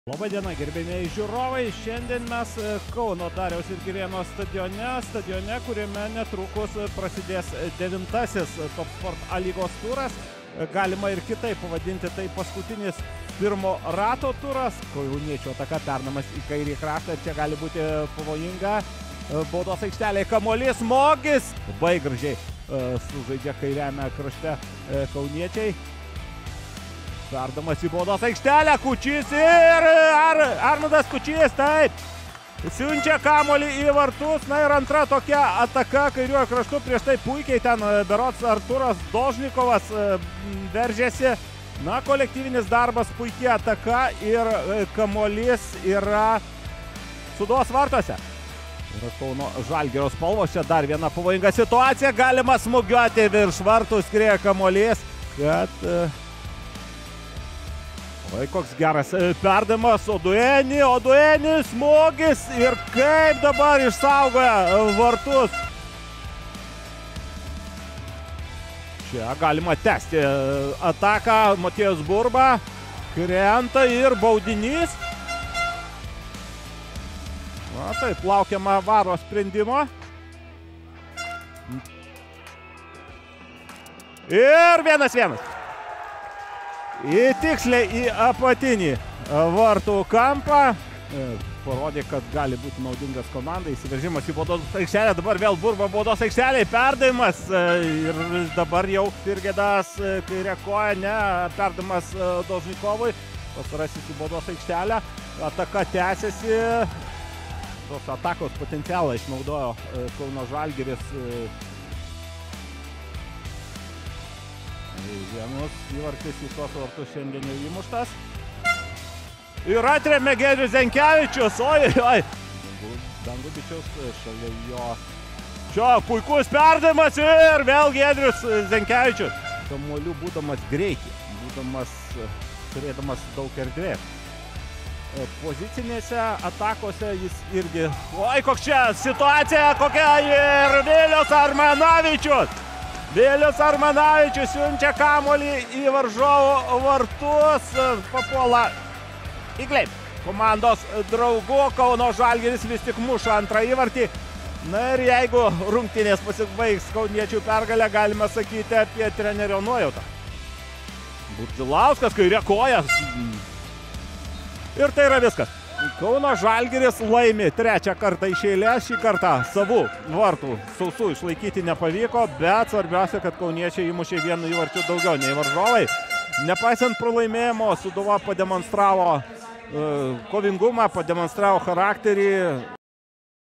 Labadiena, gerbėmieji žiūrovai. Šiandien mes Kauno Dariaus ir Girėno stadione, kuriame netrukus prasidės 9-asis Top Sport A lygos turas. Galima ir kitaip pavadinti, tai paskutinis pirmo rato turas. Kauniečių ataka pernamas į kairį kraštą, čia gali būti pavojinga. Baudos aikštelėje kamuolys, smogis. Labai gražiai sužaidžia kairiame krašte kauniečiai. Perdamas į baudos aikštelę, Kučys ir Arnoldas Kučys, taip, siunčia kamuolį į vartus, na ir antra tokia ataka kairiuoju kraštu, prieš tai puikiai ten berods Arturas Dožnikovas veržėsi, na kolektyvinis darbas, puikiai ataka ir kamuolys yra Sūduvos vartuose. Yra Kauno Žalgirio spalvos, čia dar viena pavojinga situacija, galima smūgiuoti virš vartų, skrieja kamuolys, kad... Oi, koks geras perdavimas, Odueni, smūgis ir kaip dabar išsaugoja vartus. Čia galima tęsti ataką, Matėjus Burba, krenta ir baudinys. Na taip, laukiama Varo sprendimo. Ir 1-1. Tiksliai į apatinį vartų kampą. Parodė, kad gali būti naudingas komandai. Įsiveržimas į baudos aikštelę. Dabar vėl Burba baudos aikštelėje. Perdavimas. Ir dabar jau Firgedas kairė koja. Ne, perdavimas Dožnikovui. Pastarasis į baudos aikštelę. Ataka tęsiasi. Tos atakos potencialą išnaudojo Kauno Žalgiris. Vienus įvartis į tos vartus šiandien jau įmuštas. Ir atrėmė Giedrius Zenkevičius. Oi. Dangubičius šalia jo. Čia puikus perdavimas ir vėl Giedrius Zenkevičius. Kamuolių būdamas greitį, turėdamas daug erdvės. Pozicinėse atakose jis irgi... Oi, koks čia situacija, kokia ir Vilius Armanavičius. Vilius Armanavičius siunčia kamuolį į varžovų vartus, papuola į glėbį. Komandos draugų Kauno Žalgiris vis tik muša antrą įvartį. Na ir jeigu rungtynės pasibaigs kauniečių pergalę, galime sakyti apie trenerio nuojautą. Budzilauskas kairė koja. Ir tai yra viskas. Kauno Žalgiris laimi trečią kartą iš eilės, šį kartą savų vartų sausų išlaikyti nepavyko, bet svarbiausia, kad kauniečiai įmušė vienu įvarčiu daugiau nei varžovai. Nepaisant pralaimėjimo, Sūduva pademonstravo kovingumą, pademonstravo charakterį.